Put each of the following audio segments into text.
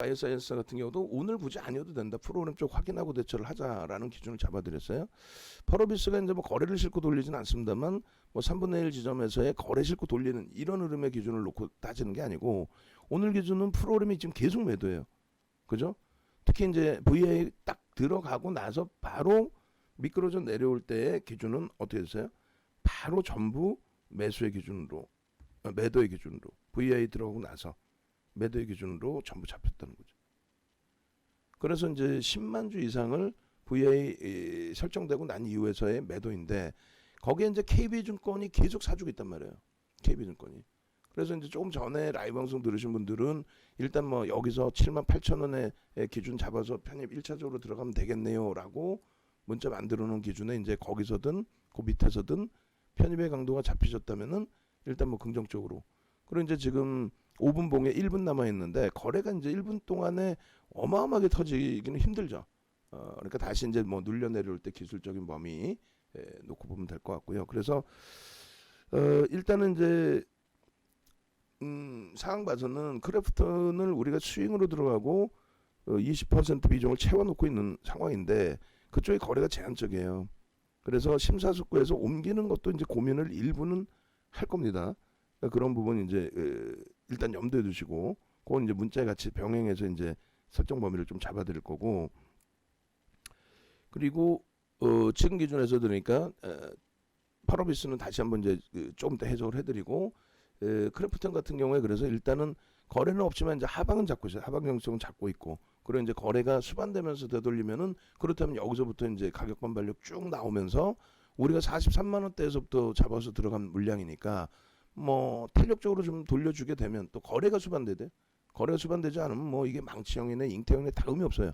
바이오사이언스 같은 경우도 오늘 굳이 아니어도 된다. 프로그램 쪽 확인하고 대처를 하자라는 기준을 잡아드렸어요. 파로비스가 이제 뭐 거래를 싣고 돌리진 않습니다만 뭐 3분의 1 지점에서의 거래 싣고 돌리는 이런 흐름의 기준을 놓고 따지는 게 아니고 오늘 기준은 프로그램이 지금 계속 매도예요. 그죠? 특히 이제 VA 딱 들어가고 나서 바로 미끄러져 내려올 때의 기준은 어떻게 됐어요? 바로 전부 매수의 기준으로, 매도의 기준으로, VI 들어가고 나서 매도의 기준으로 전부 잡혔다는 거죠. 그래서 이제 10만 주 이상을 VI 설정되고 난 이후에서의 매도인데 거기에 이제 KB증권이 계속 사주고 있단 말이에요. KB증권이. 그래서 이제 조금 전에 라이브 방송 들으신 분들은 일단 뭐 여기서 7만 8천 원의 기준 잡아서 편입 1차적으로 들어가면 되겠네요라고 문자 만들어 놓은 기준에 이제 거기서든 그 밑에서든 편입의 강도가 잡히셨다면은 일단 뭐 긍정적으로. 그리고 이제 지금 5분 봉에 1분 남아 있는데 거래가 이제 1분 동안에 어마어마하게 터지기는 힘들죠. 그러니까 다시 이제 뭐 눌려 내려올 때 기술적인 범위 놓고 보면 될 것 같고요. 그래서 일단은 이제 상황 봐서는 크래프톤을 우리가 스윙으로 들어가고 20% 비중을 채워놓고 있는 상황인데 그쪽이 거래가 제한적이에요. 그래서 심사숙고해서 옮기는 것도 이제 고민을 일부는 할 겁니다. 그런 부분 이제 일단 염두에 두시고 그건 이제 문자에 같이 병행해서 이제 설정 범위를 좀 잡아드릴 거고 그리고 지금 기준에서 들으니까 파로비스는 다시 한번 이제 조금 더 해석을 해드리고 크래프톤 같은 경우에 그래서 일단은 거래는 없지만 이제 하방은 잡고 있어요. 하방 형성은 잡고 있고 그리고 이제 거래가 수반되면서 되돌리면은 그렇다면 여기서부터 이제 가격 반발력 쭉 나오면서 우리가 43만 원대에서부터 잡아서 들어간 물량이니까 뭐 탄력적으로 좀 돌려주게 되면 또 거래가 수반되대. 거래가 수반되지 않으면 뭐 이게 망치형이네 잉태형이네 다 의미 없어요.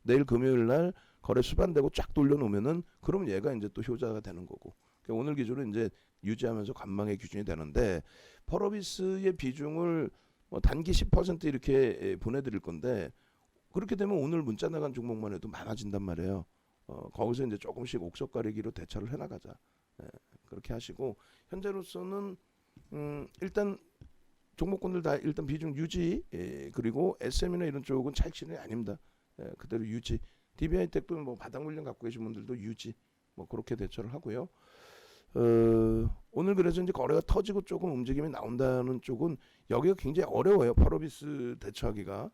내일 금요일 날 거래 수반되고 쫙 돌려놓으면은 그러면 얘가 이제 또 효자가 되는 거고. 그러니까 오늘 기준은 이제 유지하면서 관망의 기준이 되는데 퍼러비스의 비중을 뭐 단기 10% 이렇게 보내드릴 건데 그렇게 되면 오늘 문자 나간 종목만 해도 많아진단 말이에요. 거기서 이제 조금씩 옥석 가리기로 대처를 해나가자. 그렇게 하시고 현재로서는 일단 종목군들 다 일단 비중 유지 그리고 SM이나 이런 쪽은 차익실현이 아닙니다. 그대로 유지. DB하이텍도 뭐 바닥 물량 갖고 계신 분들도 유지. 뭐 그렇게 대처를 하고요. 오늘 그래서 이제 거래가 터지고 조금 움직임이 나온다는 쪽은 여기가 굉장히 어려워요. 파로비스 대처하기가.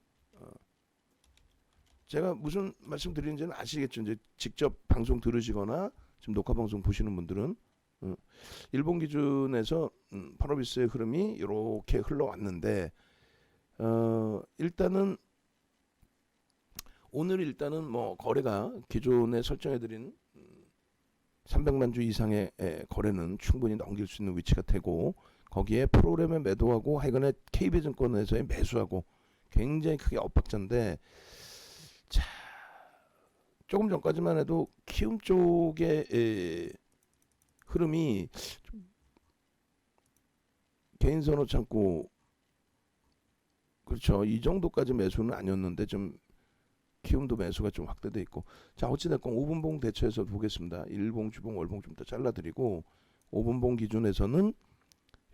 제가 무슨 말씀 드리는지는 아시겠죠. 이제 직접 방송 들으시거나 지금 녹화 방송 보시는 분들은 일본 기준에서 파로비스의 흐름이 이렇게 흘러왔는데 일단은 오늘 일단은 뭐 거래가 기존에 설정해드린 300만 주 이상의 거래는 충분히 넘길 수 있는 위치가 되고 거기에 프로그램에 매도하고 하여간에 KB증권에서의 매수하고 굉장히 크게 엇박자인데 자 조금 전까지만 해도 키움 쪽의 흐름이 좀 개인 선호 창고 그렇죠 이 정도까지 매수는 아니었는데 좀 키움도 매수가 좀 확대돼 있고 자 어찌됐건 5분봉 대처해서 보겠습니다. 일봉 주봉 월봉 좀 더 잘라드리고 5분봉 기준에서는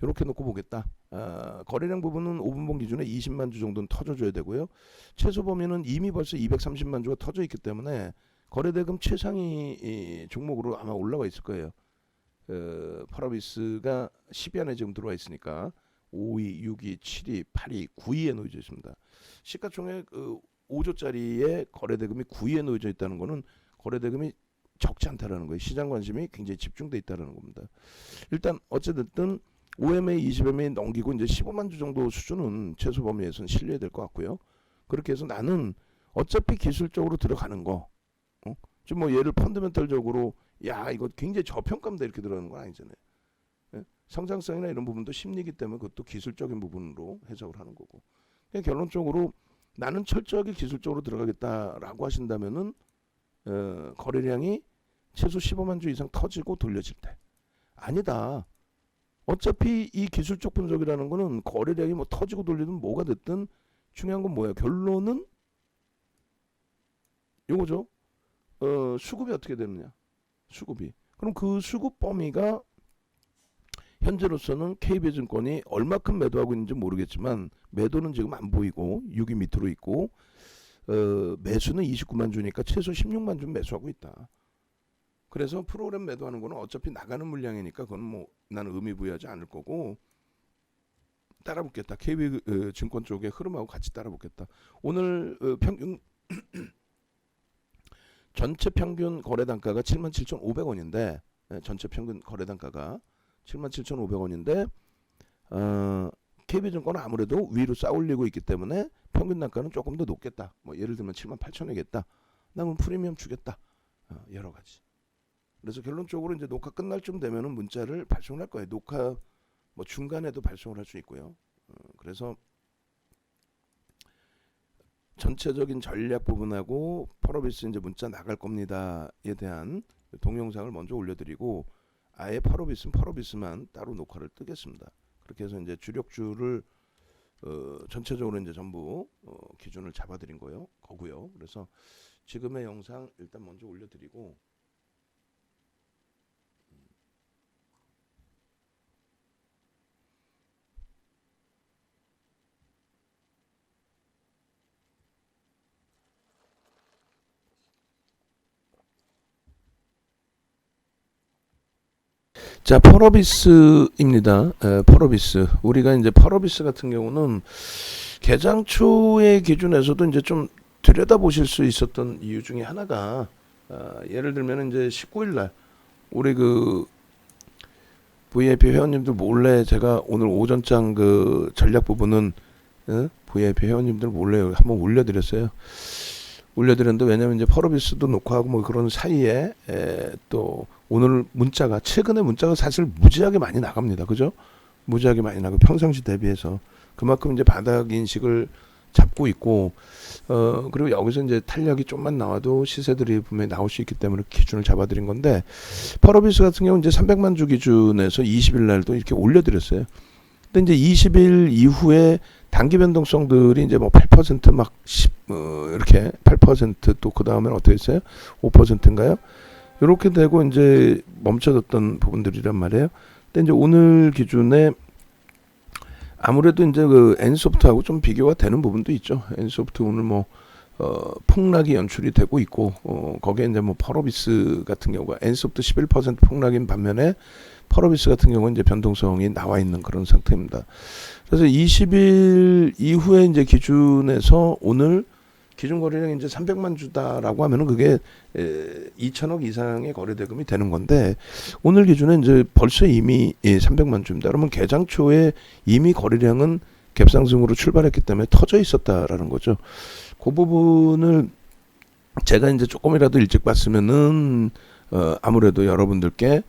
이렇게 놓고 보겠다. 거래량 부분은 5분봉 기준에 20만 주 정도는 터져줘야 되고요. 최소 범위는 이미 벌써 230만 주가 터져 있기 때문에 거래대금 최상위 종목으로 아마 올라와 있을 거예요. 파라비스가 10위 안에 지금 들어와 있으니까 5위, 6위, 7위, 8위, 9위에 놓여져 있습니다. 시가총액 5조짜리의 거래대금이 9위에 놓여져 있다는 것은 거래대금이 적지 않다라는 거예요. 시장 관심이 굉장히 집중돼 있다는 겁니다. 일단 어찌됐든 5MA, 20MA 넘기고 이제 15만 주 정도 수준은 최소 범위에서는 실려야 될 것 같고요. 그렇게 해서 나는 어차피 기술적으로 들어가는 거, 좀 뭐 얘를 펀더멘털적으로 야 이거 굉장히 저평가입니다 이렇게 들어가는 건 아니잖아요. 성장성이나 이런 부분도 심리기 때문에 그것도 기술적인 부분으로 해석을 하는 거고. 그냥 결론적으로 나는 철저하게 기술적으로 들어가겠다라고 하신다면은 거래량이 최소 15만 주 이상 터지고 돌려질 때 아니다. 어차피 이 기술적 분석이라는 거는 거래량이 뭐 터지고 돌리든 뭐가 됐든 중요한 건 뭐예요? 결론은 요거죠. 수급이 어떻게 되느냐? 수급이. 그럼 그 수급 범위가 현재로서는 KB증권이 얼마큼 매도하고 있는지 모르겠지만 매도는 지금 안 보이고 6위 밑으로 있고 매수는 29만 주니까 최소 16만 주 매수하고 있다. 그래서 프로그램 매도하는 거는 어차피 나가는 물량이니까 그건 뭐 나는 의미 부여하지 않을 거고 따라붙겠다. KB증권 쪽의 흐름하고 같이 따라붙겠다. 오늘 평균 전체 평균 거래 단가가 77,500원인데 전체 평균 거래 단가가 77,500원인데 KB증권은 아무래도 위로 쌓올리고 있기 때문에 평균 단가는 조금 더 높겠다. 뭐 예를 들면 78,000원이겠다. 나 그럼 프리미엄 주겠다. 여러 가지. 그래서 결론적으로 이제 녹화 끝날 쯤 되면은 문자를 발송을 할 거예요. 녹화 뭐 중간에도 발송을 할 수 있고요. 그래서 전체적인 전략 부분하고 펄어비스 이제 문자 나갈 겁니다에 대한 동영상을 먼저 올려드리고 아예 펄어비스만 따로 녹화를 뜨겠습니다. 그렇게 해서 이제 주력주를 전체적으로 이제 전부 기준을 잡아드린 거고요. 그래서 지금의 영상 일단 먼저 올려드리고 자, 펄어비스입니다. 펄어비스. 우리가 이제 펄어비스 같은 경우는 개장 초의 기준에서도 이제 좀 들여다보실 수 있었던 이유 중에 하나가 예를 들면 이제 19일 날 우리 그 VIP 회원님들 몰래 제가 오늘 오전장 그 전략 부분은 VIP 회원님들 몰래 한번 올려드렸어요. 올려드렸는데 왜냐면 이제 펄어비스도 녹화하고 뭐 그런 사이에 또 오늘 문자가 최근에 문자가 사실 무지하게 많이 나갑니다. 그죠? 무지하게 많이 나고 평상시 대비해서 그만큼 이제 바닥 인식을 잡고 있고 그리고 여기서 이제 탄력이 좀만 나와도 시세들이 분명히 나올 수 있기 때문에 기준을 잡아드린 건데 펄어비스 같은 경우 이제 300만 주 기준에서 20일 날도 이렇게 올려드렸어요. 근데 이제 20일 이후에 단기 변동성들이 이제 뭐 8%막 이렇게 8% 그 다음에 어떻게 했어요? 5%인가요? 이렇게 되고 이제 멈춰졌던 부분들이란 말이에요. 근데 이제 오늘 기준에 아무래도 이제 그 N소프트하고 좀 비교가 되는 부분도 있죠. N소프트 오늘 뭐 폭락이 연출이 되고 있고 거기에 이제 뭐 펄어비스 같은 경우가 N소프트 11% 폭락인 반면에 펄어비스 같은 경우는 이제 변동성이 나와 있는 그런 상태입니다. 그래서 20일 이후에 이제 기준에서 오늘 기준 거래량이 이제 300만 주다라고 하면은 그게 2천억 이상의 거래 대금이 되는 건데 오늘 기준에 이제 벌써 이미 300만 주입니다. 그러면 개장 초에 이미 거래량은 갭상승으로 출발했기 때문에 터져 있었다라는 거죠. 그 부분을 제가 이제 조금이라도 일찍 봤으면은 아무래도 여러분들께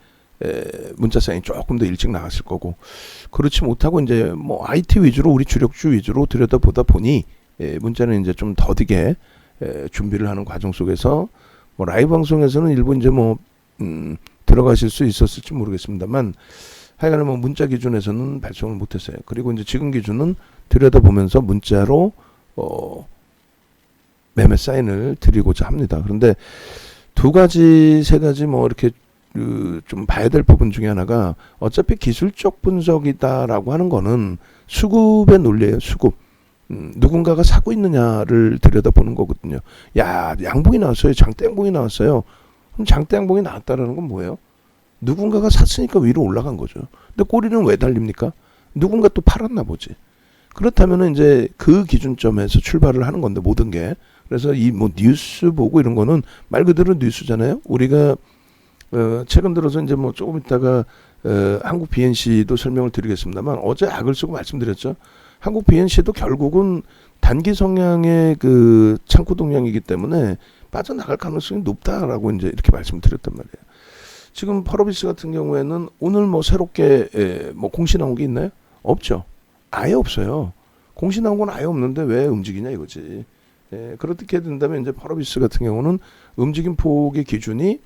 문자 사인이 조금 더 일찍 나갔을 거고 그렇지 못하고 이제 뭐 IT 위주로 우리 주력주 위주로 들여다보다 보니 문자는 이제 좀 더디게 준비를 하는 과정 속에서 뭐 라이브 방송에서는 일부 이제 뭐 들어가실 수 있었을지 모르겠습니다만 하여간 뭐 문자 기준에서는 발송을 못했어요. 그리고 이제 지금 기준은 들여다보면서 문자로 매매 사인을 드리고자 합니다. 그런데 두 가지 세 가지 뭐 이렇게 좀 봐야 될 부분 중에 하나가 어차피 기술적 분석이다라고 하는 거는 수급의 논리예요. 수급. 누군가가 사고 있느냐를 들여다보는 거거든요. 야, 양봉이 나왔어요. 장대양봉이 나왔어요. 그럼 장대양봉이 나왔다라는 건 뭐예요? 누군가가 샀으니까 위로 올라간 거죠. 근데 꼬리는 왜 달립니까? 누군가 또 팔았나 보지. 그렇다면 이제 그 기준점에서 출발을 하는 건데 모든 게. 그래서 이 뭐 뉴스 보고 이런 거는 말 그대로 뉴스잖아요. 우리가 최근 들어서 이제 뭐 조금 있다가 한국 BNC도 설명을 드리겠습니다만 어제 악을 쓰고 말씀드렸죠. 한국 BNC도 결국은 단기 성향의 그 창구 동향이기 때문에 빠져나갈 가능성이 높다라고 이제 이렇게 말씀드렸단 말이에요. 지금 펄어비스 같은 경우에는 오늘 뭐 새롭게 뭐 공시 나온 게 있나요? 없죠. 아예 없어요. 공시 나온 건 아예 없는데 왜 움직이냐 이거지. 그렇게 된다면 이제 펄어비스 같은 경우는 움직임 폭의 기준이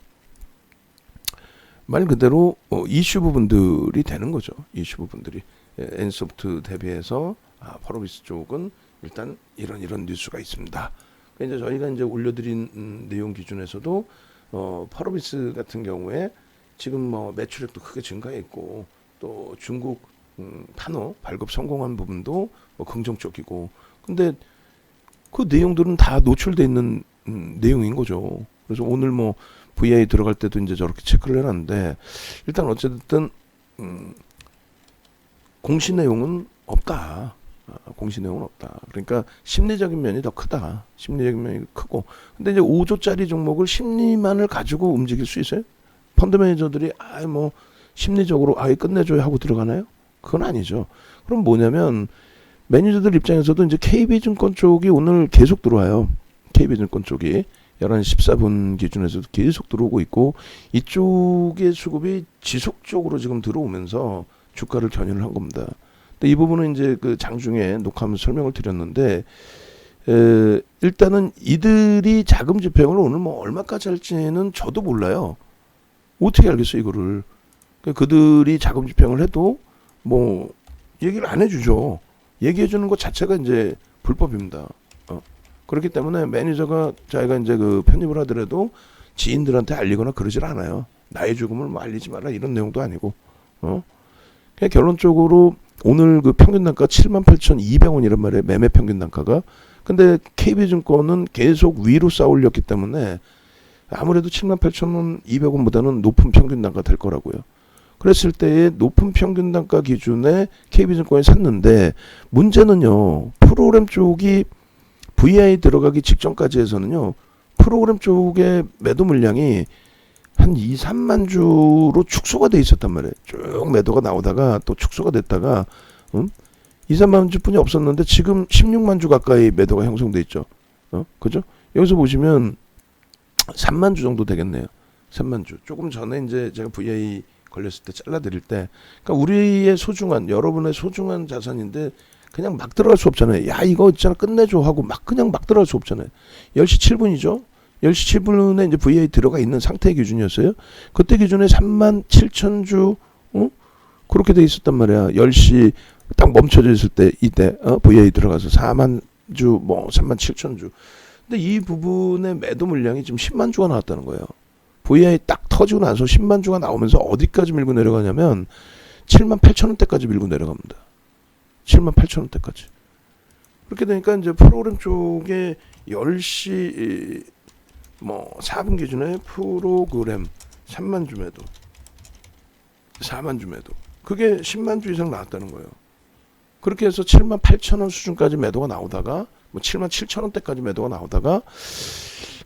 말 그대로 이슈 부분들이 되는 거죠. 이슈 부분들이 N소프트 대비해서 펄어비스 쪽은 일단 이런 뉴스가 있습니다. 그러니까 이제 저희가 이제 올려드린 내용 기준에서도 펄어비스 같은 경우에 지금 뭐 매출액도 크게 증가했고 또 중국 판호 발급 성공한 부분도 뭐 긍정적이고, 근데 그 내용들은 다 노출돼 있는 내용인 거죠. 그래서 오늘 뭐 VI 들어갈 때도 이제 저렇게 체크를 해놨는데, 일단 어쨌든 공시 내용은 없다. 공시 내용은 없다. 그러니까 심리적인 면이 더 크다. 심리적인 면이 크고. 근데 이제 5조짜리 종목을 심리만을 가지고 움직일 수 있어요? 펀드 매니저들이 뭐 심리적으로 아예 끝내줘야 하고 들어가나요? 그건 아니죠. 그럼 뭐냐면 매니저들 입장에서도 이제 KB증권 쪽이 오늘 계속 들어와요. KB증권 쪽이 11시 14분 기준에서도 계속 들어오고 있고, 이쪽의 수급이 지속적으로 지금 들어오면서 주가를 견인을 한 겁니다. 근데 이 부분은 이제 그 장중에 녹화하면서 설명을 드렸는데, 일단은 이들이 자금 집행을 오늘 뭐 얼마까지 할지는 저도 몰라요. 어떻게 알겠어요, 이거를. 그들이 자금 집행을 해도 뭐 얘기를 안 해주죠. 얘기해 주는 것 자체가 이제 불법입니다. 그렇기 때문에 매니저가 자기가 이제 그 편입을 하더라도 지인들한테 알리거나 그러질 않아요. 나의 죽음을 뭐 알리지 마라 이런 내용도 아니고. 그냥 결론적으로 오늘 그 평균 단가 78,200원이란 말이에요. 매매 평균 단가가. 근데 KB증권은 계속 위로 쌓아올렸기 때문에 아무래도 78,200원보다는 높은 평균 단가 될 거라고요. 그랬을 때의 높은 평균 단가 기준에 KB증권이 샀는데, 문제는요, 프로그램 쪽이 VI 들어가기 직전까지 해서는요, 프로그램 쪽의 매도 물량이 한 2, 3만 주로 축소가 돼 있었단 말이에요. 쭉 매도가 나오다가 또 축소가 됐다가 2, 3만 주뿐이 없었는데 지금 16만 주 가까이 매도가 형성돼 있죠. 그죠? 여기서 보시면 3만 주 정도 되겠네요. 3만 주. 조금 전에 이제 제가 VI 걸렸을 때 잘라드릴 때, 그러니까 우리의 소중한, 여러분의 소중한 자산인데 그냥 막 들어갈 수 없잖아요. 야, 이거 있잖아, 끝내줘 하고 그냥 막 들어갈 수 없잖아요. 10시 7분이죠. 10시 7분에 이제 VI 들어가 있는 상태 기준이었어요. 그때 기준에 3만 7천 주, 그렇게 돼 있었단 말이야. 10시 딱 멈춰져 있을 때, 이때, VI 들어가서 4만 주, 뭐, 3만 7천 주. 근데 이 부분의 매도 물량이 지금 10만 주가 나왔다는 거예요. VI 딱 터지고 나서 10만 주가 나오면서 어디까지 밀고 내려가냐면 7만 8천 원대까지 밀고 내려갑니다. 7만 8천 원대까지. 그렇게 되니까 이제 프로그램 쪽에 10시 뭐 4분 기준에 프로그램 3만 주 매도, 4만 주 매도, 그게 10만 주 이상 나왔다는 거예요. 그렇게 해서 7만 8천 원 수준까지 매도가 나오다가 뭐 7만 7천 원대까지 매도가 나오다가,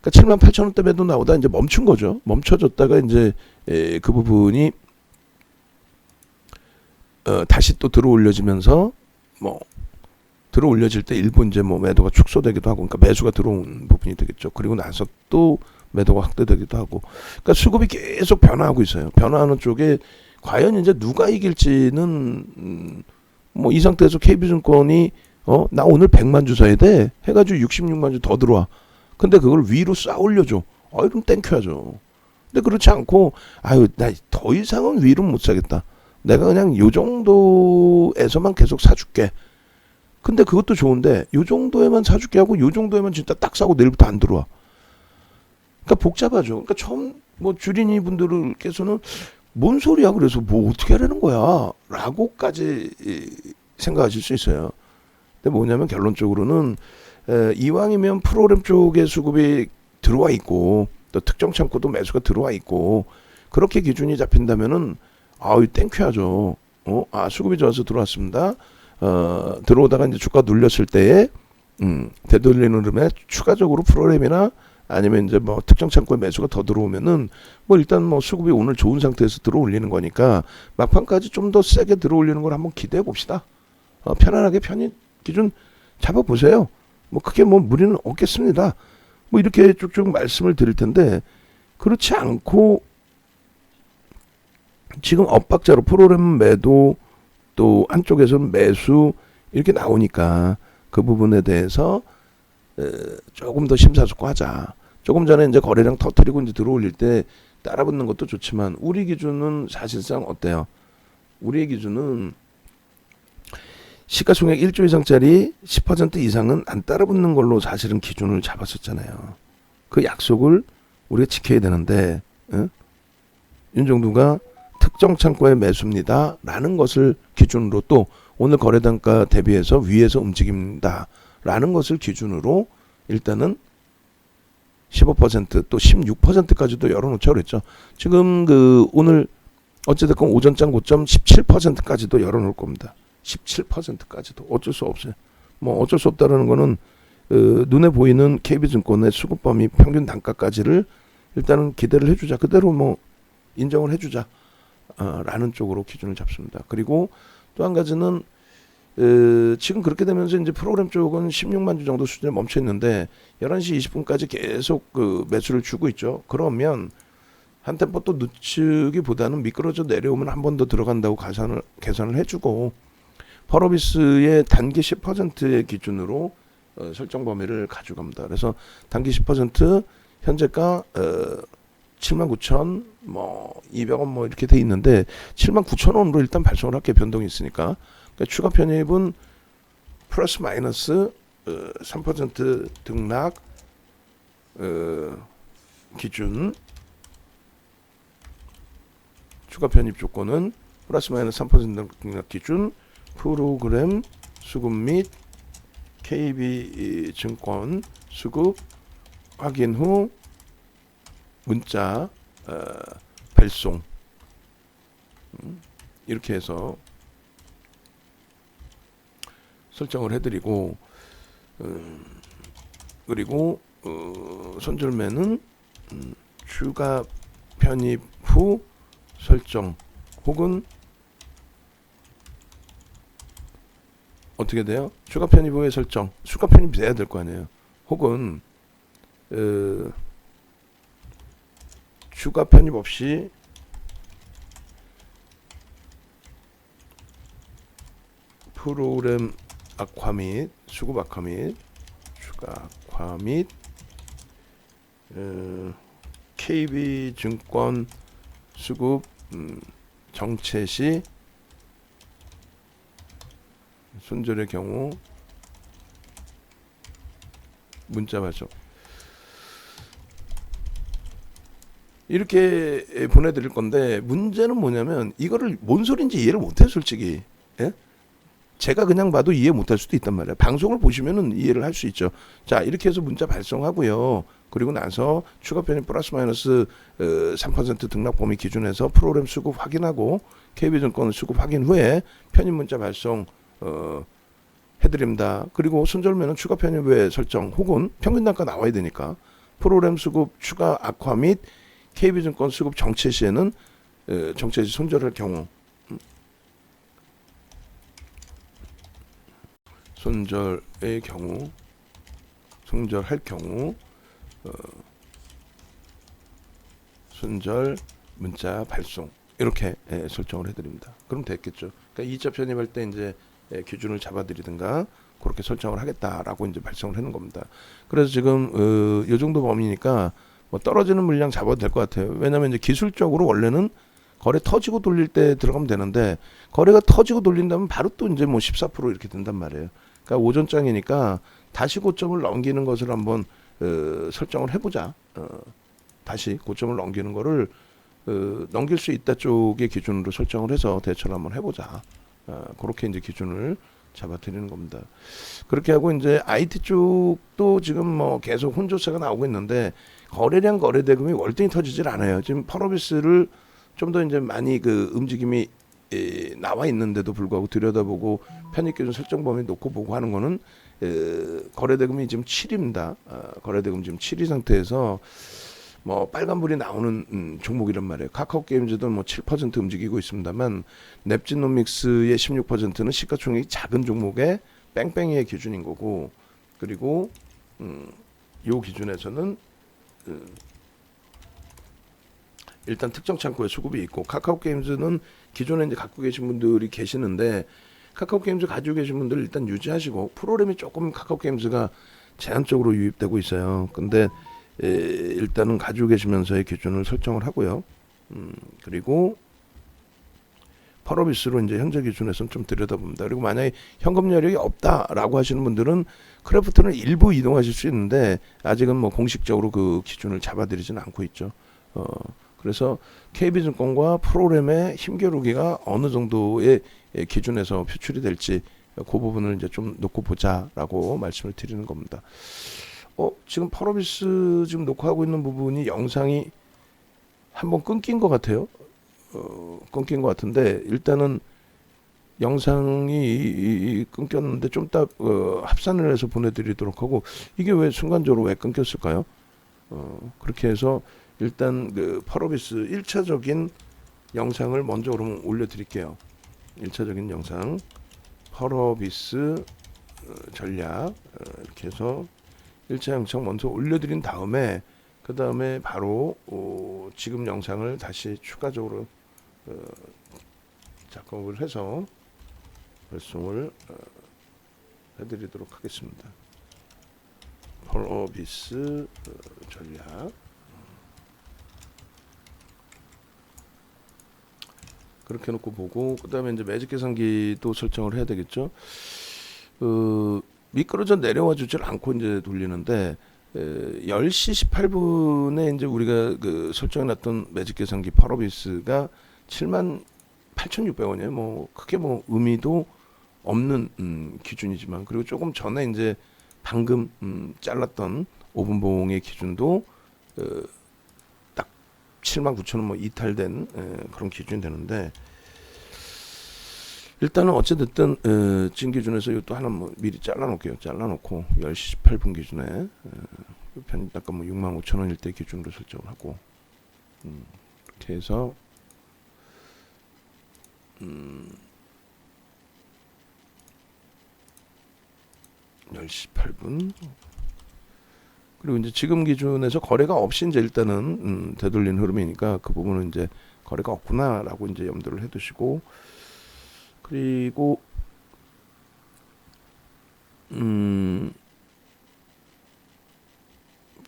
그러니까 7만 8천 원대 매도 나오다 이제 멈춘 거죠. 멈춰졌다가 이제 그 부분이 다시 또 들어올려지면서 뭐 들어올려질 때 일부 이제 뭐 매도가 축소되기도 하고, 그러니까 매수가 들어온 부분이 되겠죠. 그리고 나서 또 매도가 확대되기도 하고, 그러니까 수급이 계속 변화하고 있어요. 변화하는 쪽에 과연 이제 누가 이길지는 뭐 이 상태에서 KB증권이 나 오늘 100만 주 사야 돼 해가지고 66만 주 더 들어와. 근데 그걸 위로 쌓아 올려줘. 그럼 땡큐하죠. 근데 그렇지 않고 나 더 이상은 위로 못 사겠다. 내가 그냥 요 정도에서만 계속 사줄게. 근데 그것도 좋은데 요 정도에만 사줄게 하고 요 정도에만 진짜 딱 사고 내일부터 안 들어와. 그러니까 복잡하죠. 그러니까 처음 뭐 주린이 분들께서는 뭔 소리야, 그래서 뭐 어떻게 하려는 거야 라고까지 생각하실 수 있어요. 근데 뭐냐면 결론적으로는 이왕이면 프로그램 쪽에 수급이 들어와 있고 또 특정 창고도 매수가 들어와 있고 그렇게 기준이 잡힌다면은 땡큐하죠. 수급이 좋아서 들어왔습니다. 들어오다가 이제 주가 눌렸을 때에 되돌리는 흐름에 추가적으로 프로그램이나 아니면 이제 뭐 특정 창고에 매수가 더 들어오면은 뭐 일단 뭐 수급이 오늘 좋은 상태에서 들어올리는 거니까 막판까지 좀 더 세게 들어올리는 걸 한번 기대해 봅시다. 편안하게 편입 기준 잡아보세요. 뭐 크게 뭐 무리는 없겠습니다. 뭐 이렇게 쭉쭉 말씀을 드릴 텐데, 그렇지 않고 지금 엇박자로 프로그램 매도 또 한쪽에서는 매수 이렇게 나오니까 그 부분에 대해서 조금 더 심사숙고하자. 조금 전에 이제 거래량 터뜨리고 이제 들어올릴 때 따라붙는 것도 좋지만 우리 기준은 사실상 어때요? 우리의 기준은 시가총액 1조 이상짜리 10% 이상은 안 따라붙는 걸로 사실은 기준을 잡았었잖아요. 그 약속을 우리가 지켜야 되는데 윤정두가 특정 창고의 매수입니다 라는 것을 기준으로, 또 오늘 거래단가 대비해서 위에서 움직입니다 라는 것을 기준으로 일단은 15%또 16%까지도 열어놓자고 그랬죠. 지금 그 오늘 어찌됐건 오전장 고점 17%까지도 열어놓을 겁니다. 17%까지도 어쩔 수 없어요. 뭐 어쩔 수 없다라는 거는 눈에 보이는 KB증권의 수급 범위 평균 단가까지를 일단은 기대를 해주자, 그대로 뭐 인정을 해주자 라는 쪽으로 기준을 잡습니다. 그리고 또 한 가지는 지금 그렇게 되면서 이제 프로그램 쪽은 16만 주 정도 수준에 멈춰 있는데 11시 20분까지 계속 그 매수를 주고 있죠. 그러면 한 템포 또 늦추기보다는 미끄러져 내려오면 한 번 더 들어간다고 계산을 해주고, 펄어비스의 단기 10%의 기준으로 설정 범위를 가져갑니다. 그래서 단기 10% 현재가 79,000 뭐 200원 뭐 이렇게 돼 있는데 79,000원으로 일단 발송을 할게, 변동이 있으니까. 그러니까 추가 편입은 플러스 마이너스 3% 등락 기준, 추가 편입 조건은 플러스 마이너스 3% 등락 기준, 프로그램 수급 및 KB증권 수급 확인 후 문자 발송, 이렇게 해서 설정을 해드리고, 그리고 손절매는 추가 편입 후 설정, 혹은 어떻게 돼요? 추가 편입 후의 설정, 추가 편입이 돼야 될 거 아니에요. 혹은 추가 편입 없이 프로그램 악화 및 수급 악화 및 추가 악화 및 KB증권 수급 정체 시 손절의 경우 문자 발송, 이렇게 보내드릴 건데, 문제는 뭐냐면 이거를 뭔 소린지 이해를 못해요, 솔직히. 예? 제가 그냥 봐도 이해 못할 수도 있단 말이에요. 방송을 보시면은 이해를 할 수 있죠. 자, 이렇게 해서 문자 발송하고요. 그리고 나서 추가 편입 플러스 마이너스 3% 등락 범위 기준에서 프로그램 수급 확인하고 KB증권 수급 확인 후에 편입 문자 발송 해드립니다. 그리고 손절매는 추가 편입 외 설정, 혹은 평균 단가 나와야 되니까 프로그램 수급 추가 악화 및 KB증권 수급 정체 시에는 정체 시 손절할 경우, 손절의 경우, 손절할 경우 손절 문자 발송, 이렇게 설정을 해드립니다. 그럼 됐겠죠. 그러니까 2차 편입할 때 이제 기준을 잡아드리든가 그렇게 설정을 하겠다라고 이제 발송을 하는 겁니다. 그래서 지금 이 정도 범위니까 뭐 떨어지는 물량 잡아도 될 것 같아요. 왜냐하면 이제 기술적으로 원래는 거래 터지고 돌릴 때 들어가면 되는데, 거래가 터지고 돌린다면 바로 또 이제 뭐 14% 이렇게 된단 말이에요. 그러니까 오전장이니까 다시 고점을 넘기는 것을 한번 설정을 해보자. 다시 고점을 넘기는 거를 넘길 수 있다 쪽의 기준으로 설정을 해서 대처를 한번 해보자. 그렇게 이제 기준을 잡아드리는 겁니다. 그렇게 하고 이제 IT 쪽도 지금 뭐 계속 혼조세가 나오고 있는데, 거래량 거래 대금이 월등히 터지질 않아요. 지금 펄어비스를 좀 더 이제 많이 그 움직임이 나와 있는데도 불구하고 들여다보고 편입 기준 설정 범위 놓고 보고 하는 거는 거래 대금이 지금 7입니다. 거래 대금 지금 7위 상태에서 뭐 빨간불이 나오는 종목이란 말이에요. 카카오 게임즈도 뭐 7% 움직이고 있습니다만, 넵진노믹스의 16%는 시가총액이 작은 종목의 뺑뺑이의 기준인 거고, 그리고 요 기준에서는 일단 특정 창고에 수급이 있고, 카카오 게임즈는 기존에 이제 갖고 계신 분들이 계시는데, 카카오 게임즈 가지고 계신 분들 일단 유지하시고, 프로그램이 조금 카카오 게임즈가 제한적으로 유입되고 있어요. 근데 일단은 가지고 계시면서의 기준을 설정을 하고요. 그리고 펄어비스로 이제 현재 기준에서는 좀 들여다봅니다. 그리고 만약에 현금 여력이 없다라고 하시는 분들은 크래프트는 일부 이동하실 수 있는데, 아직은 뭐 공식적으로 그 기준을 잡아드리지는 않고 있죠. 그래서 KB증권과 프로그램의 힘겨루기가 어느 정도의 기준에서 표출이 될지 그 부분을 이제 좀 놓고 보자라고 말씀을 드리는 겁니다. 지금 펄어비스 지금 녹화하고 있는 부분이 영상이 한번 끊긴 것 같아요. 끊긴 것 같은데 일단은 영상이 끊겼는데 좀 이따 합산을 해서 보내드리도록 하고, 이게 왜 순간적으로 왜 끊겼을까요? 그렇게 해서 일단 그 펄어비스 1차적인 영상을 먼저 그러면 올려드릴게요. 1차적인 영상 펄어비스 전략 이렇게 해서 1차 영상 먼저 올려드린 다음에 그 다음에 바로 지금 영상을 다시 추가적으로 작업을 해서 발송을 해드리도록 하겠습니다. 펄어비스 전략 그렇게 해놓고 보고, 그 다음에 이제 매직 계산기도 설정을 해야 되겠죠. 미끄러져 내려와 주질 않고 이제 돌리는데 10시 18분에 이제 우리가 그 설정해놨던 매직 계산기 펄어비스가 78,600원이에요. 뭐 크게 뭐 의미도 없는 기준이지만, 그리고 조금 전에 이제 방금 잘랐던 5분봉의 기준도 딱 79,000원 뭐 이탈된 그런 기준이 되는데, 일단은 어찌됐든 지금 기준에서 이것도 하나 뭐 미리 잘라놓을게요. 잘라놓고 10시 18분 기준에 편 약간 뭐 65,000원일 때 기준으로 설정을 하고 이렇게 해서 10시 8분. 그리고 이제 지금 기준에서 거래가 없이 이제 일단은 되돌린 흐름이니까 그 부분은 이제 거래가 없구나라고 이제 염두를 해두시고, 그리고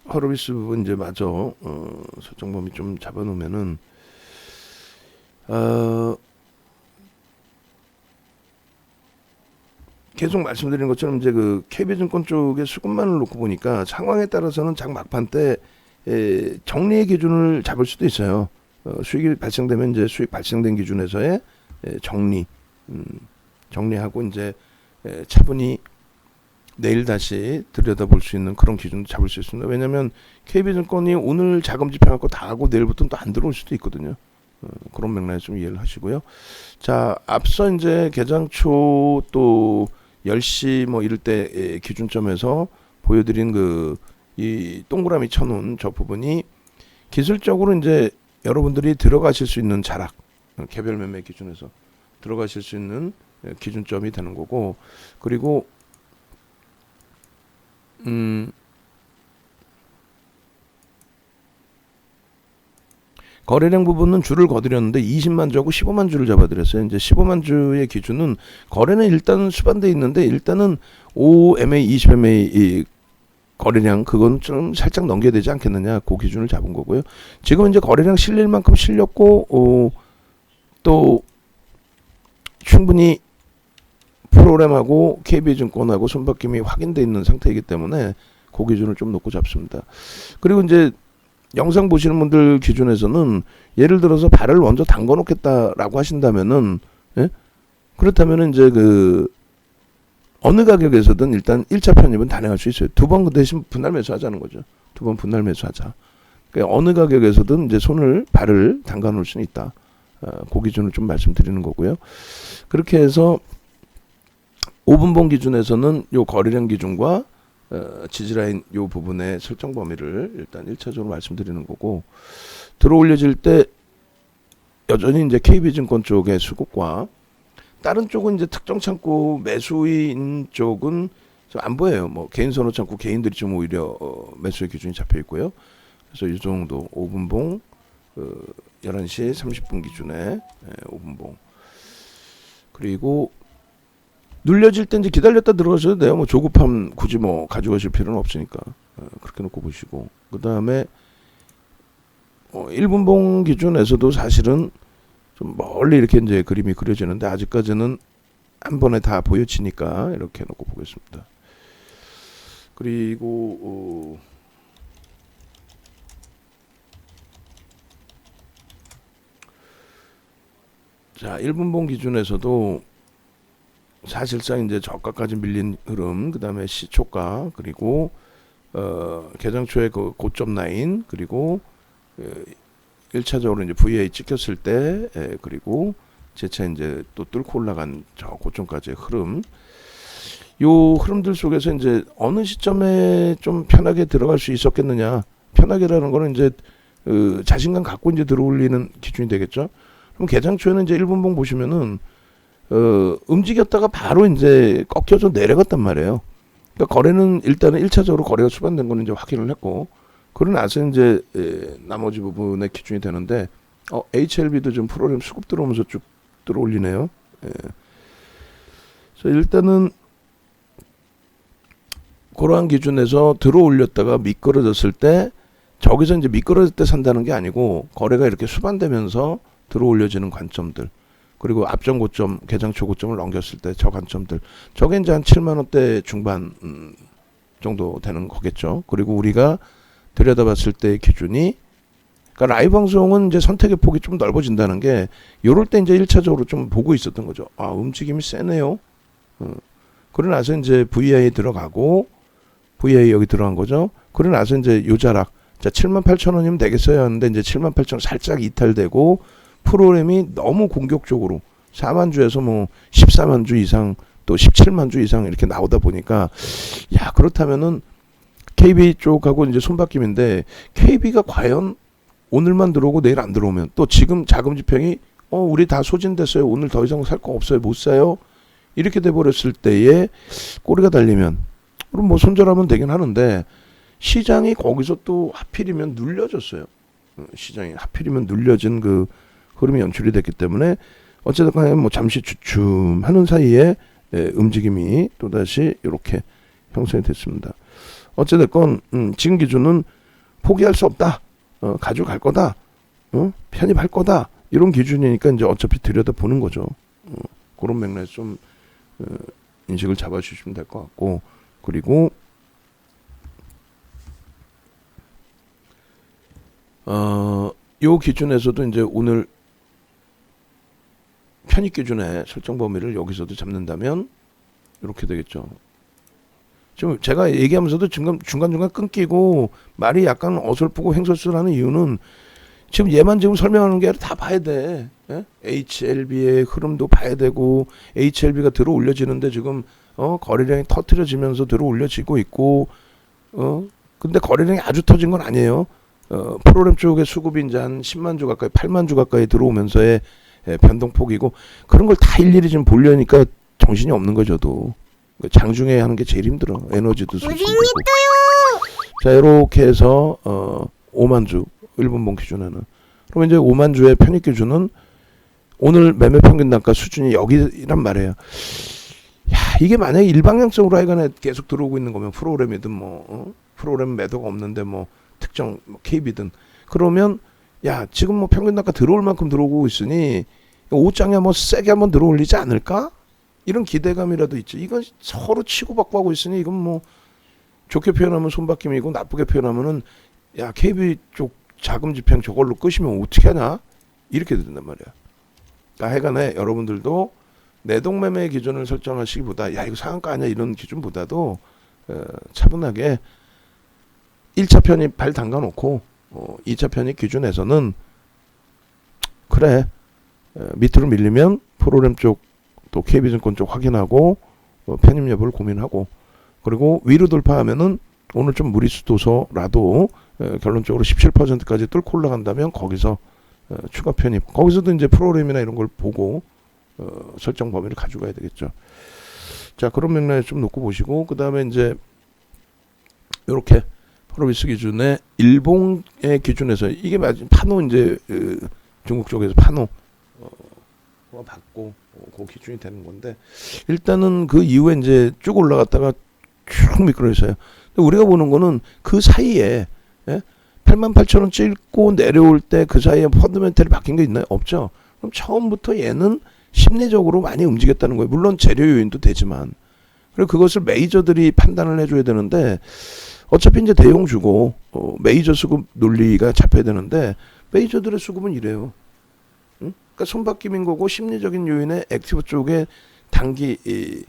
펄어비스 부분 이제 마저 설정 범위 좀 잡아놓으면은 계속 말씀드린 것처럼 이제 그 KB증권 쪽의 수급만을 놓고 보니까 상황에 따라서는 장 막판 때 정리의 기준을 잡을 수도 있어요. 수익이 발생되면 이제 수익 발생된 기준에서의 정리하고 이제 차분히 내일 다시 들여다볼 수 있는 그런 기준도 잡을 수 있습니다. 왜냐하면 KB증권이 오늘 자금 집행하고 다 하고 내일부터는 또 안 들어올 수도 있거든요. 그런 맥락에 좀 이해를 하시고요. 자, 앞서 이제 개장 초 또 10시 뭐 이럴 때 기준점에서 보여드린 이 동그라미 쳐놓은 저 부분이 기술적으로 이제 여러분들이 들어가실 수 있는 자락, 개별 매매 기준에서 들어가실 수 있는 기준점이 되는 거고, 그리고 거래량 부분은 줄을 거드렸는데 20만 주하고 15만 주를 잡아드렸어요. 이제 15만 주의 기준은 거래는 일단 수반돼 있는데 일단은 5MA, 20MA 이 거래량 그건 좀 살짝 넘겨야 되지 않겠느냐, 그 기준을 잡은 거고요. 지금 이제 거래량 실릴 만큼 실렸고 또 충분히 프로그램하고 KB증권하고 손바뀜이 확인돼 있는 상태이기 때문에 그 기준을 좀 놓고 잡습니다. 그리고 이제 영상 보시는 분들 기준에서는 예를 들어서 발을 먼저 담궈 놓겠다라고 하신다면은, 예? 그렇다면은 이제 어느 가격에서든 일단 1차 편입은 단행할 수 있어요. 두 번 그 대신 분할 매수하자는 거죠. 두 번 분할 매수하자. 그러니까 어느 가격에서든 이제 발을 담가 놓을 수는 있다. 그 기준을 좀 말씀드리는 거고요. 그렇게 해서 5분봉 기준에서는 요 거래량 기준과 지지라인 요 부분의 설정 범위를 일단 1차적으로 말씀드리는 거고, 들어 올려질 때 여전히 이제 KB증권 쪽의 수급과 다른 쪽은 이제 특정 창구 매수인 쪽은 좀 안 보여요. 뭐 개인 선호 창구 개인들이 좀 오히려 매수의 기준이 잡혀 있고요. 그래서 이 정도 5분봉 11시 30분 기준에 5분봉, 그리고 눌려질 때 이제 기다렸다 들어가셔도 돼요. 뭐 조급함 굳이 뭐 가져가실 필요는 없으니까 그렇게 놓고 보시고, 그 다음에 1분봉 기준에서도 사실은 좀 멀리 이렇게 이제 그림이 그려지는데 아직까지는 한 번에 다 보여지니까 이렇게 놓고 보겠습니다. 그리고 자, 1분봉 기준에서도 사실상 이제 저가까지 밀린 흐름, 그 다음에 시초가, 그리고 개장 초에 그 고점 라인, 그리고 1차적으로 이제 VA 찍혔을 때, 그리고 재차 이제 또 뚫고 올라간 저 고점까지의 흐름, 요 흐름들 속에서 이제 어느 시점에 좀 편하게 들어갈 수 있었겠느냐. 편하게라는 거는 이제 자신감 갖고 이제 들어올리는 기준이 되겠죠. 그럼 개장 초에는 이제 1분봉 보시면은 움직였다가 바로 이제 꺾여서 내려갔단 말이에요. 그러니까 거래는 일단은 1차적으로 거래가 수반된 거는 이제 확인을 했고, 그러고 나서 이제 나머지 부분의 기준이 되는데, HLB도 좀 프로그램 수급 들어오면서 쭉 들어올리네요. 그래서 일단은 그러한 기준에서 들어올렸다가 미끄러졌을 때, 저기서 이제 미끄러질 때 산다는 게 아니고 거래가 이렇게 수반되면서 들어올려지는 관점들, 그리고 앞전 고점, 개장 초 고점을 넘겼을 때 저 관점들, 저게 이제 한 7만 원대 중반 정도 되는 거겠죠. 그리고 우리가 들여다봤을 때의 기준이, 그러니까 라이브 방송은 이제 선택의 폭이 좀 넓어진다는 게, 요럴 때 이제 1차적으로 좀 보고 있었던 거죠. 아, 움직임이 세네요. 그러고 나서 이제 VI 들어가고, VI 여기 들어간 거죠. 그러고 나서 이제 요자락, 자, 78,000원이면 되겠어요 하는데 이제 78,000원 살짝 이탈되고, 프로그램이 너무 공격적으로 4만 주에서 뭐 14만 주 이상, 또 17만 주 이상 이렇게 나오다 보니까, 야, 그렇다면은 KB 쪽하고 이제 손바뀜인데, KB가 과연 오늘만 들어오고 내일 안 들어오면, 또 지금 자금 집행이 우리 다 소진됐어요, 오늘 더 이상 살 거 없어요, 못 사요, 이렇게 돼 버렸을 때에 꼬리가 달리면, 그럼 뭐 손절하면 되긴 하는데, 시장이 거기서 또 하필이면 눌려졌어요. 시장이 하필이면 눌려진 그 흐름이 연출이 됐기 때문에, 어쨌든 간에 뭐 잠시 주춤하는 사이에 움직임이 또다시 이렇게 형성이 됐습니다. 어쨌든 지금 기준은 포기할 수 없다, 가져갈 거다, 편입할 거다, 이런 기준이니까 이제 어차피 들여다보는 거죠. 그런 맥락에서 좀 인식을 잡아주시면 될 것 같고, 그리고 요 기준에서도 이제 오늘 편입 기준의 설정 범위를 여기서도 잡는다면 이렇게 되겠죠. 지금 제가 얘기하면서도 지금 중간중간 끊기고 말이 약간 어설프고 횡설수설하는 이유는, 지금 얘만 지금 설명하는 게 아니라 다 봐야 돼. HLB의 흐름도 봐야 되고, HLB가 들어 올려지는데 지금 거래량이 터트려지면서 들어 올려지고 있고, 근데 거래량이 아주 터진 건 아니에요. 프로그램 쪽의 수급이 이제 한 10만 주 가까이, 8만 주 가까이 들어오면서의 변동폭이고, 그런 걸 다 일일이 지금 보려니까 정신이 없는 거죠. 또 장중에 하는 게 제일 힘들어. 에너지도 쏟고. 자, 이렇게 해서 5만 주 1분봉 기준에는, 그러면 이제 5만 주의 편입 기준은 오늘 매매 평균 단가 수준이 여기란 말이에요. 야, 이게 만약에 일방향성으로 하여간에 계속 들어오고 있는 거면, 프로그램이든 뭐 프로그램 매도가 없는데 뭐 특정 뭐 KB든, 그러면 야, 지금 뭐 평균 단가 들어올 만큼 들어오고 있으니 5장에 한번 세게 한번 들어올리지 않을까? 이런 기대감이라도 있죠. 이건 서로 치고받고 하고 있으니, 이건 뭐 좋게 표현하면 손바뀜이고, 나쁘게 표현하면은 야, KB 쪽 자금 집행 저걸로 끄시면 어떻게 하냐? 이렇게 된단 말이야. 그러니까 하여간에 여러분들도 내동매매 기준을 설정하시기보다, 야, 이거 상한가 아니야, 이런 기준보다도 차분하게 1차 편입 발 담가놓고 2차 편입 기준에서는, 그래, 밑으로 밀리면 프로그램 쪽 또 KB증권 쪽 확인하고 편입 여부를 고민하고, 그리고 위로 돌파하면은 오늘 좀 무리수도서라도 결론적으로 17%까지 뚫고 올라간다면 거기서 추가 편입, 거기서도 이제 프로그램이나 이런 걸 보고 설정 범위를 가져가야 되겠죠. 자, 그런 맥락에 좀 놓고 보시고, 그 다음에 이제 이렇게 프로비스 기준의 일봉의 기준에서, 이게 파노 이제 중국 쪽에서 파노 받고 그 기준이 되는 건데, 일단은 그 이후에 이제 쭉 올라갔다가 쭉 미끄러졌어요. 우리가 보는 거는 그 사이에 88,000원 찍고 내려올 때 그 사이에 펀더멘털이 바뀐 게 있나요? 없죠. 그럼 처음부터 얘는 심리적으로 많이 움직였다는 거예요. 물론 재료 요인도 되지만, 그리고 그것을 메이저들이 판단을 해줘야 되는데, 어차피 이제 대용 주고 메이저 수급 논리가 잡혀야 되는데, 메이저들의 수급은 이래요. 응? 그러니까 손바뀜인 거고 심리적인 요인의 액티브 쪽에 단기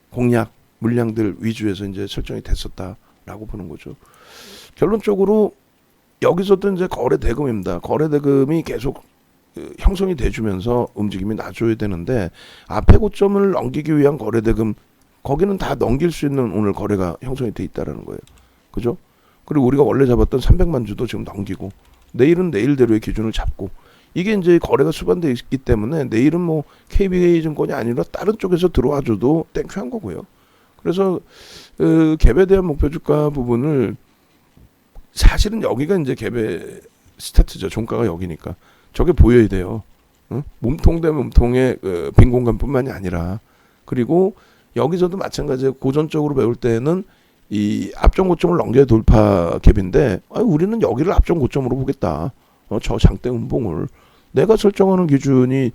공략 물량들 위주에서 이제 설정이 됐었다라고 보는 거죠. 결론적으로 여기서도 이제 거래 대금입니다. 거래 대금이 계속 형성이 돼주면서 움직임이 나줘야 되는데 앞에 고점을 넘기기 위한 거래 대금 거기는 다 넘길 수 있는 오늘 거래가 형성이 돼 있다라는 거예요. 그죠? 그리고 우리가 원래 잡았던 300만 주도 지금 넘기고 내일은 내일대로의 기준을 잡고 이게 이제 거래가 수반돼 있기 때문에 내일은 뭐 KB증권이 아니라 다른 쪽에서 들어와줘도 땡큐한 거고요. 그래서 갭에 대한 목표 주가 부분을 사실은 여기가 이제 갭의 스타트죠. 종가가 여기니까 저게 보여야 돼요. 응? 몸통 대 몸통의 빈 공간뿐만이 아니라 그리고 여기서도 마찬가지로 고전적으로 배울 때는 이 앞전 고점을 넘겨야 돌파 갭인데 우리는 여기를 앞전 고점으로 보겠다. 저 장대 음봉을 내가 설정하는 기준이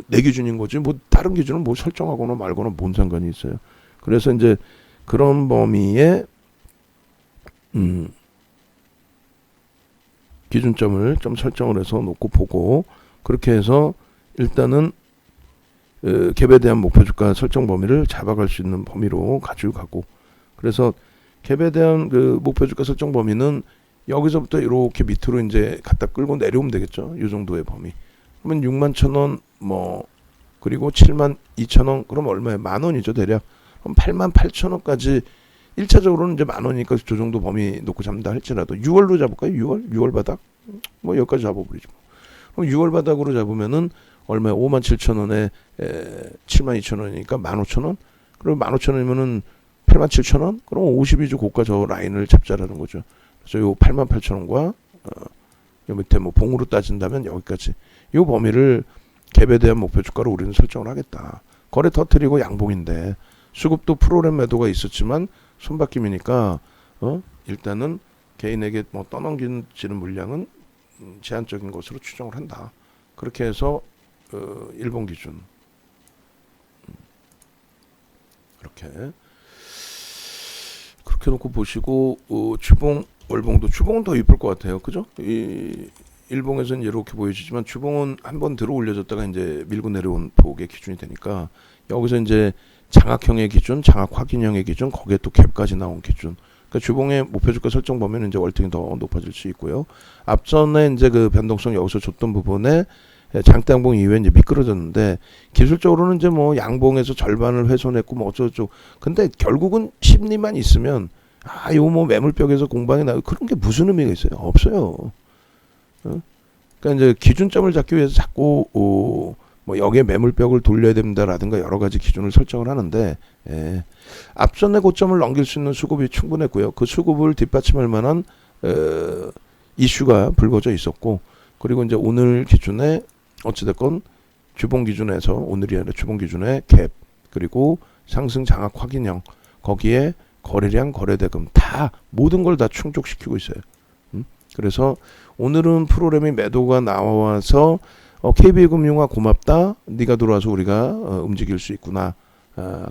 내 기준인 거지 뭐 다른 기준은 뭐 설정하거나 말거나 뭔 상관이 있어요. 그래서 이제 그런 범위에 기준점을 좀 설정을 해서 놓고 보고 그렇게 해서 일단은 갭에 대한 목표 주가 설정 범위를 잡아갈 수 있는 범위로 가지고 가고 그래서 갭에 대한 그 목표 주가 설정 범위는 여기서부터 이렇게 밑으로 이제 갖다 끌고 내려오면 되겠죠. 이 정도의 범위. 그러면 61,000원 뭐 그리고 72,000원 그럼 얼마에 10,000원이죠 대략. 그럼 88,000원까지 1차적으로는 이제 10,000원이니까 저 정도 범위 놓고 잡는다 할지라도 6월로 잡을까요? 6월 바닥? 뭐 여기까지 잡아버리죠. 그럼 6월 바닥으로 잡으면은 얼마에 57,000원에 72,000원이니까 15,000원? 그럼 15,000원이면은 87,000원? 그럼 52주 고가 저 라인을 잡자라는 거죠. 그래서 요 88,000원과 요 밑에 뭐 봉으로 따진다면 여기까지 요 범위를 갭에 대한 목표 주가로 우리는 설정을 하겠다. 거래 터트리고 양봉인데 수급도 프로그램 매도가 있었지만 손바뀜이니까 일단은 개인에게 뭐 떠넘기는 물량은 제한적인 것으로 추정을 한다. 그렇게 해서 일본 기준 그렇게 놓고 보시고 주봉 월봉도 주봉은 더 이쁠 것 같아요. 그죠? 이 일봉에서는 이렇게 보여지지만 주봉은 한번 들어 올려졌다가 이제 밀고 내려온 폭의 기준이 되니까 여기서 이제 장악형의 기준, 장악 확인형의 기준, 거기에 또 갭까지 나온 기준. 그러니까 주봉의 목표 주가 설정 보면 이제 월등히 더 높아질 수 있고요. 앞전에 이제 그 변동성 여기서 줬던 부분에 장대 양봉 이후에 이제 미끄러졌는데 기술적으로는 이제 뭐 양봉에서 절반을 훼손했고 뭐 어쩌고저쩌고. 근데 결국은 심리만 있으면 요 뭐 매물벽에서 공방이 나고 그런 게 무슨 의미가 있어요? 없어요. 그러니까 이제 기준점을 잡기 위해서 자꾸 뭐 여기에 매물벽을 돌려야 된다라든가 여러 가지 기준을 설정을 하는데 앞전의 고점을 넘길 수 있는 수급이 충분했고요. 그 수급을 뒷받침할 만한 이슈가 불거져 있었고 그리고 이제 오늘 기준에 어찌됐건 주봉 기준에서 오늘이 아니라 주봉 기준의 갭 그리고 상승 장악 확인형 거기에 거래량 거래대금 다 모든 걸 다 충족시키고 있어요. 그래서 오늘은 프로그램이 매도가 나와서 KB금융아 고맙다. 네가 들어와서 우리가 움직일 수 있구나.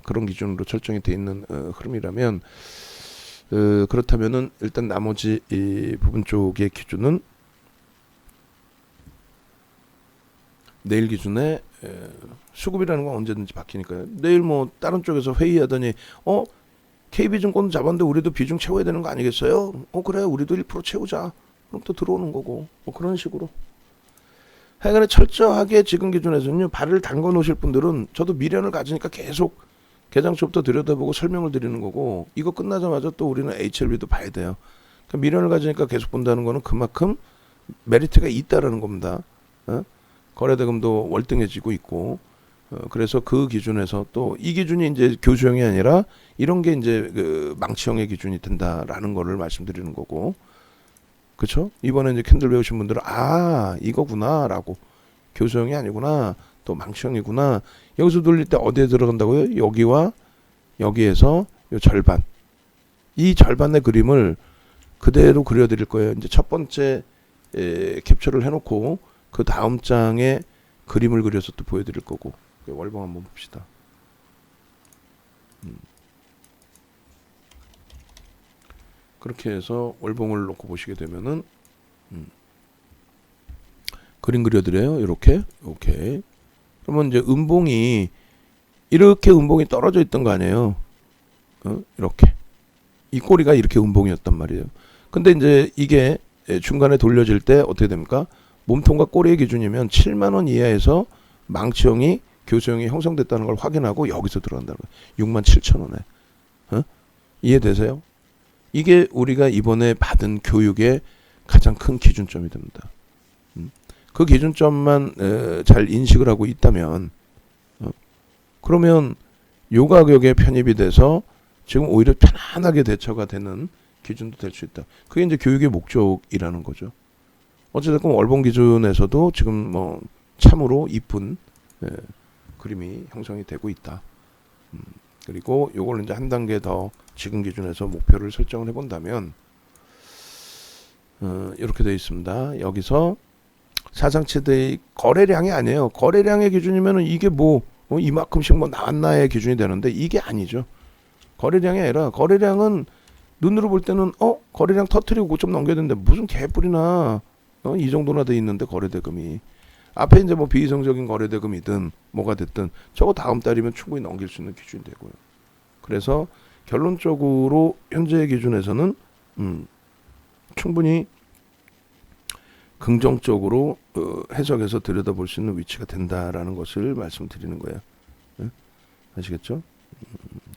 그런 기준으로 설정이 돼 있는 흐름이라면 그렇다면은 일단 나머지 이 부분 쪽의 기준은 내일 기준에 수급이라는 건 언제든지 바뀌니까요. 내일 뭐 다른 쪽에서 회의하더니 KB증권 잡았는데 우리도 비중 채워야 되는 거 아니겠어요? 그래 우리도 1% 채우자. 그럼 또 들어오는 거고 뭐 그런 식으로. 하여간에 철저하게 지금 기준에서는요. 발을 담궈 놓으실 분들은 저도 미련을 가지니까 계속 개장초부터 들여다보고 설명을 드리는 거고 이거 끝나자마자 또 우리는 HLB도 봐야 돼요. 그러니까 미련을 가지니까 계속 본다는 거는 그만큼 메리트가 있다라는 겁니다. 거래대금도 월등해지고 있고 그래서 그 기준에서 또 이 기준이 이제 교수형이 아니라 이런 게 이제 그 망치형의 기준이 된다라는 거를 말씀드리는 거고 그렇죠? 이번에 이제 캔들 배우신 분들은 이거구나라고 교수형이 아니구나 또 망치형이구나 여기서 돌릴 때 어디에 들어간다고요? 여기와 여기에서 요 절반 이 절반의 그림을 그대로 그려드릴 거예요. 이제 첫 번째 캡처를 해놓고 그 다음 장에 그림을 그려서 또 보여드릴 거고 월봉 한번 봅시다. 그렇게 해서 월봉을 놓고 보시게 되면은 그림 그려드려요. 이렇게. 오케이. 그러면 이제 음봉이 이렇게 음봉이 떨어져 있던 거 아니에요. 이렇게. 이 꼬리가 이렇게 음봉이었단 말이에요. 근데 이제 이게 중간에 돌려질 때 어떻게 됩니까? 몸통과 꼬리의 기준이면 7만 원 이하에서 망치형이 교수형이 형성됐다는 걸 확인하고 여기서 들어간다는 거예요. 6만 7천 원에. 이해되세요? 이게 우리가 이번에 받은 교육의 가장 큰 기준점이 됩니다. 그 기준점만 잘 인식을 하고 있다면 그러면 요 가격에 편입이 돼서 지금 오히려 편안하게 대처가 되는 기준도 될 수 있다. 그게 이제 교육의 목적이라는 거죠. 어쨌든 월봉 기준에서도 지금 뭐 참으로 이쁜 그림이 형성이 되고 있다. 그리고 요걸 이제 한 단계 더 지금 기준에서 목표를 설정을 해본다면 이렇게 되어 있습니다. 여기서 사상 최대의 거래량이 아니에요. 거래량의 기준이면은 이게 뭐 이만큼씩 뭐 나왔나의 기준이 되는데 이게 아니죠. 거래량이 아니라 거래량은 눈으로 볼 때는 거래량 터트리고 5점 넘겨야 되는데 무슨 개뿔이나 이 정도나 돼 있는데 거래대금이 앞에 이제 뭐 비이성적인 거래대금이든 뭐가 됐든 저거 다음 달이면 충분히 넘길 수 있는 기준이 되고요. 그래서 결론적으로 현재의 기준에서는 충분히 긍정적으로 해석해서 들여다볼 수 있는 위치가 된다라는 것을 말씀드리는 거예요. 네? 아시겠죠?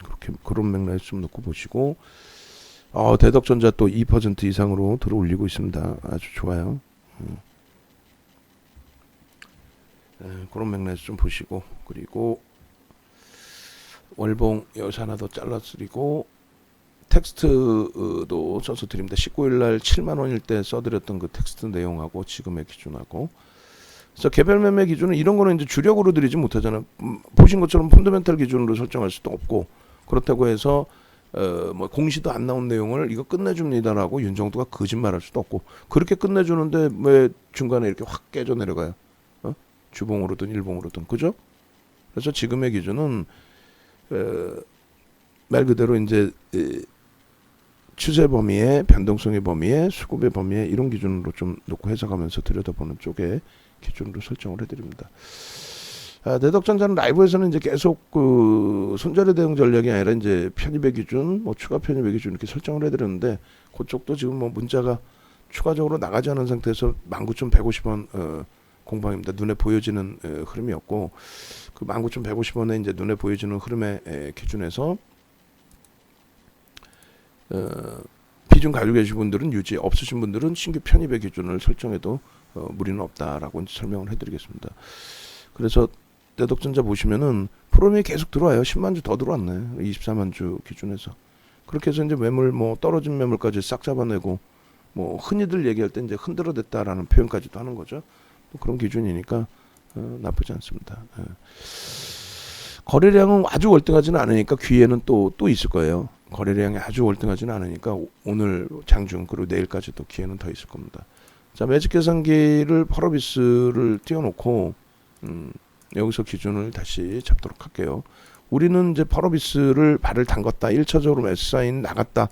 그렇게 그런 맥락에서 좀 놓고 보시고 대덕전자 또 2% 이상으로 들어올리고 있습니다. 아주 좋아요. 그런 맥락에서 좀 보시고 그리고 월봉 여기서 하나 더 잘라드리고 텍스트도 써서 드립니다. 19일날 7만원일 때 써드렸던 그 텍스트 내용하고 지금의 기준하고 그래서 개별 매매 기준은 이런 거는 이제 주력으로 드리지 못하잖아요. 보신 것처럼 펀더멘탈 기준으로 설정할 수도 없고 그렇다고 해서 뭐 공시도 안 나온 내용을 이거 끝내줍니다라고 윤정도가 거짓말할 수도 없고 그렇게 끝내주는데 왜 중간에 이렇게 확 깨져 내려가요? 주봉으로든 일봉으로든 그죠? 그래서 지금의 기준은 말 그대로 이제 추세 범위에 변동성의 범위에 수급의 범위에 이런 기준으로 좀 놓고 해석하면서 들여다보는 쪽에 기준으로 설정을 해드립니다. 대덕전자는 라이브에서는 이제 계속 그 손절의 대응 전략이 아니라 이제 편입의 기준, 뭐 추가 편입의 기준 이렇게 설정을 해드렸는데 그쪽도 지금 뭐 문자가 추가적으로 나가지 않은 상태에서 19,150원 공방입니다. 눈에 보여지는 흐름이었고 그 19,150원에 이제 눈에 보여지는 흐름의 기준에서 비중 가지고 계신 분들은 유지, 없으신 분들은 신규 편입의 기준을 설정해도 무리는 없다라고 이제 설명을 해드리겠습니다. 그래서 대덕전자 보시면은 프로미이 계속 들어와요. 10만 주 더 들어왔네. 24만 주 기준에서. 그렇게 해서 이제 매물 뭐 떨어진 매물까지 싹 잡아내고 뭐 흔히들 얘기할 때 이제 흔들어댔다라는 표현까지도 하는 거죠. 그런 기준이니까 나쁘지 않습니다. 거래량은 아주 월등하지는 않으니까 귀에는 또 있을 거예요. 거래량이 아주 월등하지는 않으니까 오늘 장중 그리고 내일까지도 기회는 더 있을 겁니다. 자, 매직 계산기를 펄어비스를 띄워놓고 여기서 기준을 다시 잡도록 할게요. 우리는 이제 펄어비스를 발을 담갔다. 1차적으로 매수사인 나갔다.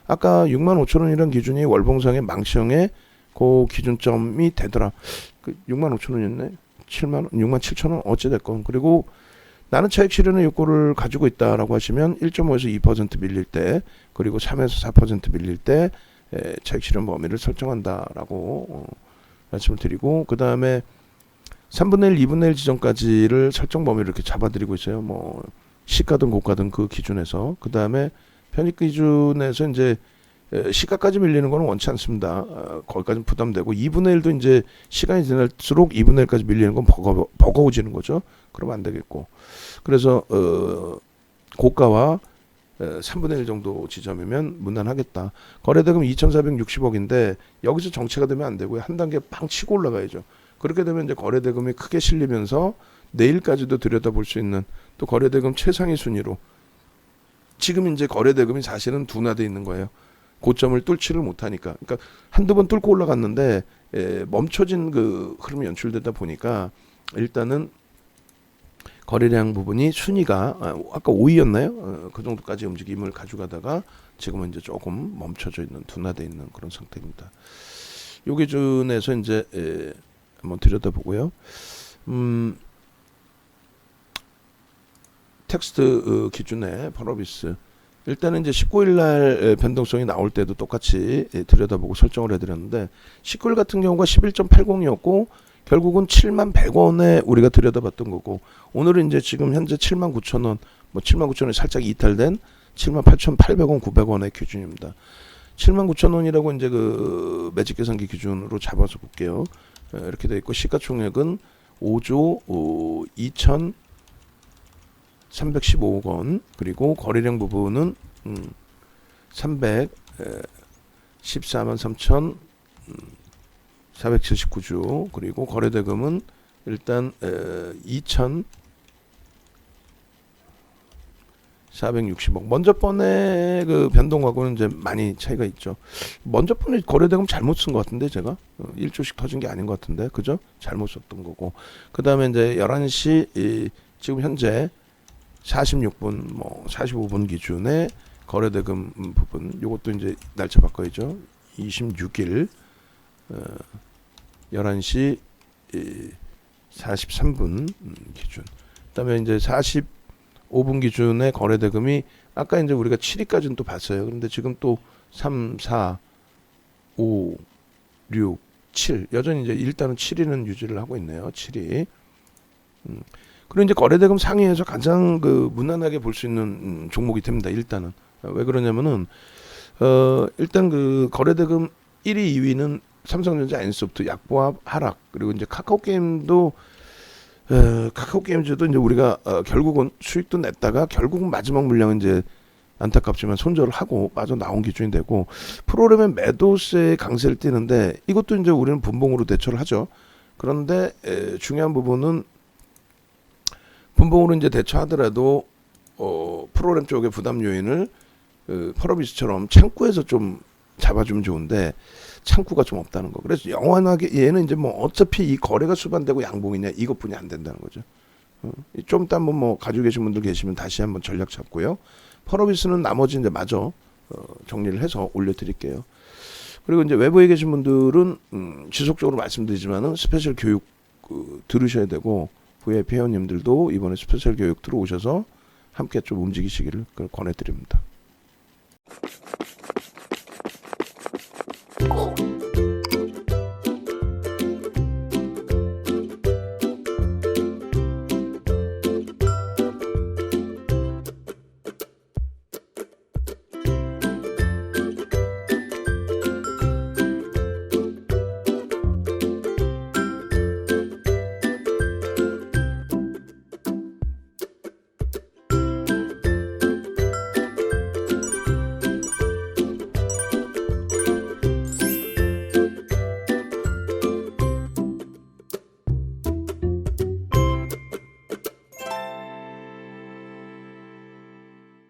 아까 65,000원이라는 기준이 월봉상의 망치형의 그 기준점이 되더라. 그 65,000원이었네. 7만원, 67,000원 어찌됐건. 그리고 나는 차익 실현의 욕구를 가지고 있다라고 하시면 1.5에서 2% 밀릴 때 그리고 3에서 4% 밀릴 때 차익 실현 범위를 설정한다라고 말씀을 드리고 그 다음에 3분의 1, 2분의 1 지점까지를 설정 범위를 이렇게 잡아드리고 있어요. 뭐 시가든 고가든 그 기준에서 그 다음에 편입 기준에서 이제 시가까지 밀리는 거는 원치 않습니다. 거기까지는 부담되고 2분의 1도 이제 시간이 지날수록 2분의 1까지 밀리는 건 버거워지는 거죠. 그러면 안 되겠고 그래서 고가와 3분의 1 정도 지점이면 무난하겠다. 거래대금 2,460억인데 여기서 정체가 되면 안 되고요. 한 단계 빵 치고 올라가야죠. 그렇게 되면 이제 거래대금이 크게 실리면서 내일까지도 들여다볼 수 있는 또 거래대금 최상위 순위로 지금 이제 거래대금이 사실은 둔화되어 있는 거예요. 고점을 뚫지를 못하니까. 그러니까 한두 번 뚫고 올라갔는데 멈춰진 그 흐름이 연출되다 보니까 일단은 거래량 부분이 순위가 아까 5위였나요? 그 정도까지 움직임을 가져가다가 지금은 이제 조금 멈춰져 있는 둔화되어 있는 그런 상태입니다. 요 기준에서 이제 한번 들여다보고요. 텍스트 기준의 펄어비스 일단은 이제 19일 날 변동성이 나올 때도 똑같이 들여다보고 설정을 해드렸는데 19일 같은 경우가 11.80이었고 결국은 71,100원에 우리가 들여다봤던 거고 오늘은 이제 지금 현재 79,000원 뭐 79,000원이 살짝 이탈된 78,800원 900원의 기준입니다. 79,000원이라고 이제 그 매직 계산기 기준으로 잡아서 볼게요. 이렇게 돼 있고 시가총액은 5조 2,315억 원 그리고 거래량 부분은 314만 3,479주 그리고 거래대금은 일단 2,460억 먼저 번의 그 변동하고는 이제 많이 차이가 있죠. 먼저 번에 거래대금 잘못 쓴 것 같은데 제가 1조씩 터진 게 아닌 것 같은데 그죠? 잘못 썼던 거고 그 다음에 이제 11시 지금 현재 46분 뭐 45분 기준의 거래대금 부분 요것도 이제 날짜 바꿔야죠. 26일 11시 43분 기준 그다음에 이제 45분 기준의 거래대금이 아까 이제 우리가 7위까지는 또 봤어요. 그런데 지금 또 3, 4, 5, 6, 7 여전히 이제 일단은 7위는 유지를 하고 있네요. 7위 그리고 이제 거래대금 상위에서 가장 그 무난하게 볼 수 있는 종목이 됩니다. 일단은 왜 그러냐면은 일단 그 거래대금 1위, 2위는 삼성전자, 엔소프트, 약보합 하락 그리고 이제 카카오게임도 카카오게임즈도 이제 우리가 결국은 수익도 냈다가 결국은 마지막 물량은 이제 안타깝지만 손절을 하고 빠져나온 기준이 되고 프로그램의 매도세의 강세를 띠는데 이것도 이제 우리는 분봉으로 대처를 하죠. 그런데 중요한 부분은 분봉으로 이제 대처하더라도 프로그램 쪽의 부담 요인을 펄어비스처럼 창구에서 좀 잡아주면 좋은데 창구가 좀 없다는 거. 그래서 영원하게 얘는 이제 뭐 어차피 이 거래가 수반되고 양봉이냐 이것뿐이 안 된다는 거죠. 좀 이따 한번 뭐 가지고 계신 분들 계시면 다시 한번 전략 잡고요. 펄어비스는 나머지 이제 마저 정리를 해서 올려드릴게요. 그리고 이제 외부에 계신 분들은 지속적으로 말씀드리지만은 스페셜 교육 들으셔야 되고 VIP 회원님들도 이번에 스페셜 교육 들어오셔서 함께 좀 움직이시기를 권해드립니다.